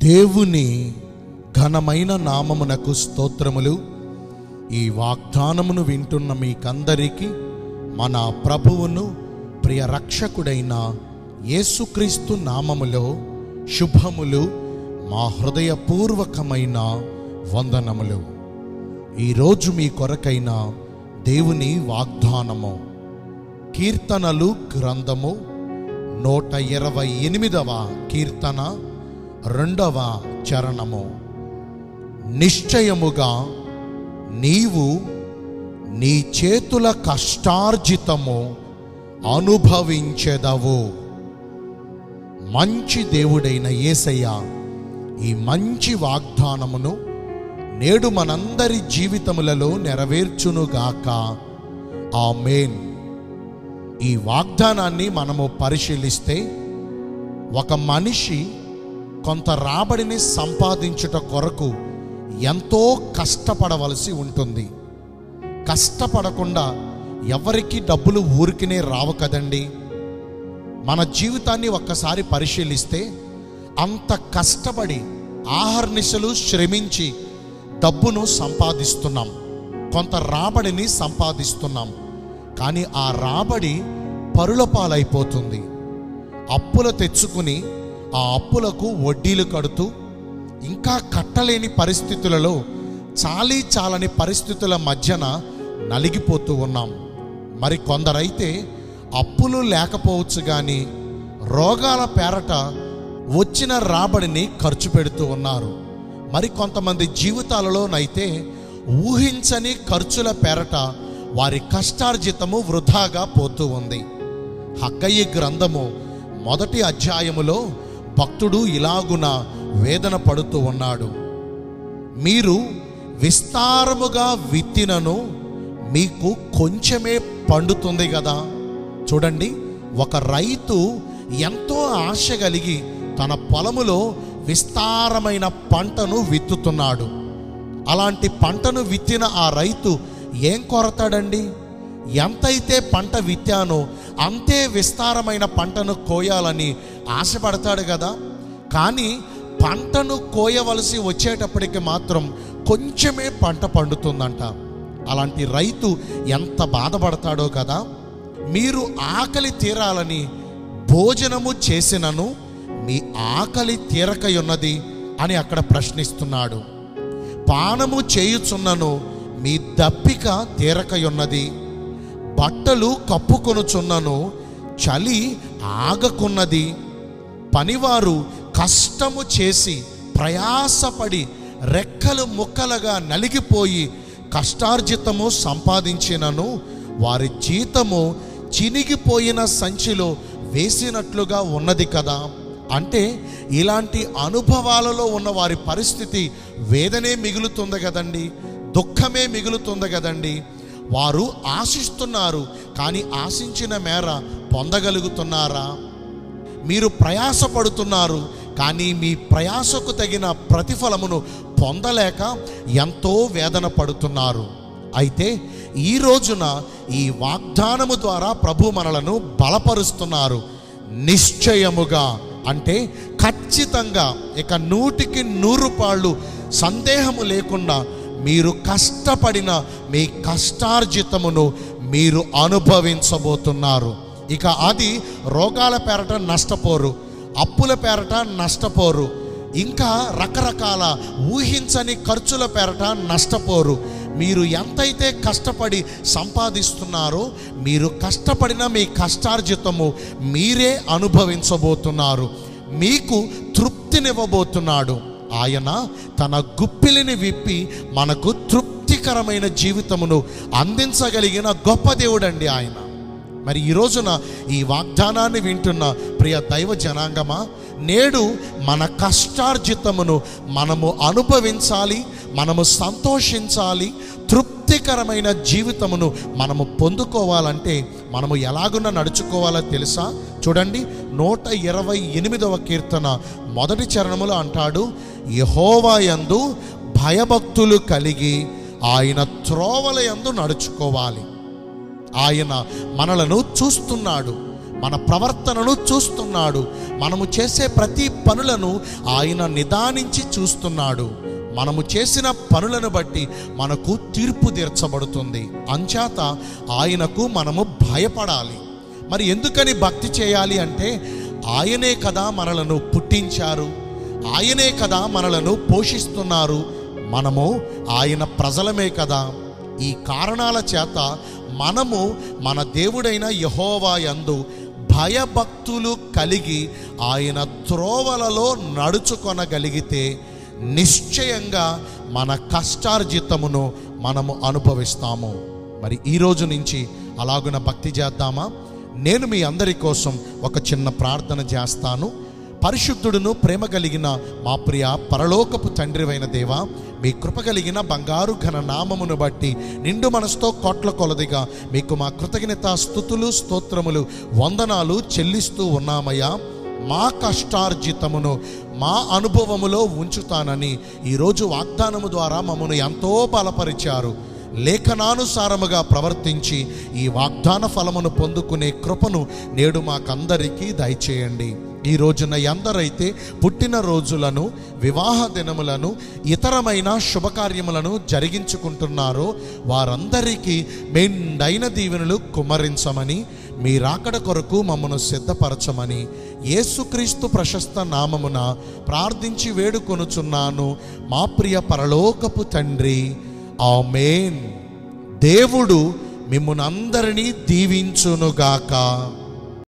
దేవుని ఘనమైన నామమునకు స్తోత్రములు. ఈ వాగ్దానమును వింటున్న మీకందరికీ మన ప్రభువును ప్రియ రక్షకుడైన యేసుక్రీస్తు నామములో శుభములు, మా హృదయపూర్వకమైన వందనములు. ఈరోజు మీ కొరకైన దేవుని వాగ్దానము కీర్తనలు గ్రంథము 128వ కీర్తన 2వ చరణము. నిశ్చయముగా నీవు నీ చేతుల కష్టార్జితము అనుభవించెదవు. మంచి దేవుడైన యేసయ్య ఈ మంచి వాగ్దానమును నేడు మనందరి జీవితములలో నెరవేర్చునుగాక. ఆమేన్. ఈ వాగ్దానాన్ని మనము పరిశీలిస్తే, ఒక మనిషి కొంత రాబడిని సంపాదించుట కొరకు ఎంతో కష్టపడవలసి ఉంటుంది. కష్టపడకుండా ఎవరికి డబ్బులు ఊరికినే రావు కదండి. మన జీవితాన్ని ఒక్కసారి పరిశీలిస్తే, అంత కష్టపడి ఆహర్నిశలు శ్రమించి డబ్బును సంపాదిస్తున్నాం, కొంత రాబడిని సంపాదిస్తున్నాం. కానీ ఆ రాబడి పరుల పాలైపోతుంది. అప్పులు తెచ్చుకుని ఆ అప్పులకు వడ్డీలు కడుతూ ఇంకా కట్టలేని పరిస్థితులలో, చాలని పరిస్థితుల మధ్యన నలిగిపోతూ ఉన్నాం. మరి కొందరైతే అప్పులు లేకపోవచ్చు కానీ రోగాల పేరట వచ్చిన రాబడిని ఖర్చు పెడుతూ ఉన్నారు. మరి కొంతమంది జీవితాలలోనైతే ఊహించని ఖర్చుల పేరట వారి కష్టార్జితము వృధాగా పోతూ ఉంది. హగ్గయి గ్రంథము 1వ అధ్యాయములో భక్తుడు ఇలాగున వేదన పడుతూ ఉన్నాడు. మీరు విస్తారముగా విత్తినను మీకు కొంచెమే పండుతుంది కదా. చూడండి, ఒక రైతు ఎంతో ఆశ కలిగి తన పొలములో విస్తారమైన పంటను విత్తుతున్నాడు. అలాంటి పంటను విత్తిన ఆ రైతు ఏం కొరతాడండి? ఎంతైతే పంట విత్తానో అంతే విస్తారమైన పంటను కోయాలని ఆశపడతాడు కదా. కానీ పంటను కోయవలసి వచ్చేటప్పటికి మాత్రం కొంచెమే పంట పండుతుందంట. అలాంటి రైతు ఎంత బాధపడతాడో కదా. మీరు ఆకలి తీరాలని భోజనము చేసినను మీ ఆకలి తీరకయున్నది అని అక్కడ ప్రశ్నిస్తున్నాడు. పానము చేయుచున్నను మీ దప్పిక తీరకయున్నది. బట్టలు కప్పుకొనుచున్నను చలి ఆగకున్నది. పనివారు కష్టము చేసి ప్రయాసపడి రెక్కలు ముక్కలుగా నలిగిపోయి కష్టార్జితము సంపాదించినను వారి జీతము చినిగిపోయిన సంచిలో వేసినట్లుగా ఉన్నది కదా. అంటే ఇలాంటి అనుభవాలలో ఉన్న వారి పరిస్థితి వేదనే మిగులుతుంది కదండి, దుఃఖమే మిగులుతుంది కదండి. వారు ఆశిస్తున్నారు, కానీ ఆశించిన మేర పొందగలుగుతున్నారా? మీరు ప్రయాసపడుతున్నారు, కానీ మీ ప్రయాసకు తగిన ప్రతిఫలమును పొందలేక ఎంతో వేదన పడుతున్నారు. అయితే ఈ రోజున ఈ వాగ్దానము ద్వారా ప్రభు మనలను బలపరుస్తున్నారు. నిశ్చయముగా అంటే ఖచ్చితంగా, ఇక 100కి 100 పాళ్ళు సందేహము లేకుండా మీరు కష్టపడిన మీ కష్టార్జితమును మీరు అనుభవించబోతున్నారు. ఇక అది రోగాల పేరట నష్టపోరు, అప్పుల పేరట నష్టపోరు, ఇంకా రకరకాల ఊహించని ఖర్చుల పేరట నష్టపోరు. మీరు ఎంతైతే కష్టపడి సంపాదిస్తున్నారో మీరు కష్టపడిన మీ కష్టార్జితము మీరే అనుభవించబోతున్నారు. మీకు తృప్తినివ్వబోతున్నాడు. ఆయన తన గుప్పిలిని విప్పి మనకు తృప్తికరమైన జీవితమును అందించగలిగిన గొప్ప దేవుడండి ఆయన. మరి ఈ రోజున ఈ వాగ్దానాన్ని వింటున్న ప్రియ దైవ జనాంగమా, నేడు మన కష్టార్జితమును మనము అనుభవించాలి, మనము సంతోషించాలి, తృప్తికరమైన జీవితమును మనము పొందుకోవాలంటే మనము ఎలాగున్నా నడుచుకోవాలో తెలుసా? చూడండి, 128వ కీర్తన 1వ చరణములో అంటాడు, యెహోవా యందు భయభక్తులు కలిగి ఆయన త్రోవల యందు నడుచుకోవాలి. ఆయన మనలను చూస్తున్నాడు, మన ప్రవర్తనను చూస్తున్నాడు. మనము చేసే ప్రతి పనులను ఆయన నిదానించి చూస్తున్నాడు. మనము చేసిన పనులను బట్టి మనకు తీర్పు తీర్చబడుతుంది. అంచేత ఆయనకు మనము భయపడాలి. మరి ఎందుకని భక్తి చేయాలి అంటే, ఆయనే కదా మనలను పుట్టించారు, ఆయనే కదా మనలను పోషిస్తున్నారు, మనము ఆయన ప్రజలమే కదా. ఈ కారణాల చేత మనము మన దేవుడైన యెహోవా యందు భయభక్తులు కలిగి ఆయన త్రోవలలో నడుచుకొనగలిగితే నిశ్చయంగా మన కష్టార్జితమును మనము అనుభవిస్తాము. మరి ఈ రోజు నుంచి అలాగున భక్తి చేద్దామా? నేను మీ అందరి కోసం ఒక చిన్న ప్రార్థన చేస్తాను. పరిశుద్ధుడును ప్రేమ కలిగిన మా ప్రియ పరలోకపు తండ్రివైన దేవా, మీ కృప కలిగిన బంగారు ఘన నామమును బట్టి నిండు మనసుతో కోట్ల కొలదిగా మీకు మా కృతజ్ఞత స్తుతులు స్తోత్రములు వందనాలు చెల్లిస్తూ ఉన్నామయ్యా. మా కష్టార్జితమును మా అనుభవములో ఉంచుతానని ఈరోజు వాగ్దానము ద్వారా మమ్మను ఎంతో బలపరిచారు. లేఖనానుసారముగా ప్రవర్తించి ఈ వాగ్దాన ఫలమును పొందుకునే కృపను నేడు మాకందరికీ దయచేయండి. ఈ రోజున ఎందరైతే పుట్టిన రోజులను, వివాహ దినములను, ఇతరమైన శుభకార్యములను జరిగించుకుంటున్నారో వారందరికీ మెండైన దీవెనలు కుమ్మరించమని, మీ రాకడ కొరకు మమ్మను సిద్ధపరచమని యేసుక్రీస్తు ప్రశస్త నామమున ప్రార్థించి వేడుకొనుచున్నాను మా ప్రియ పరలోకపు తండ్రి. ఆమేన్. దేవుడు మిమ్మునందరినీ దీవించునుగాక.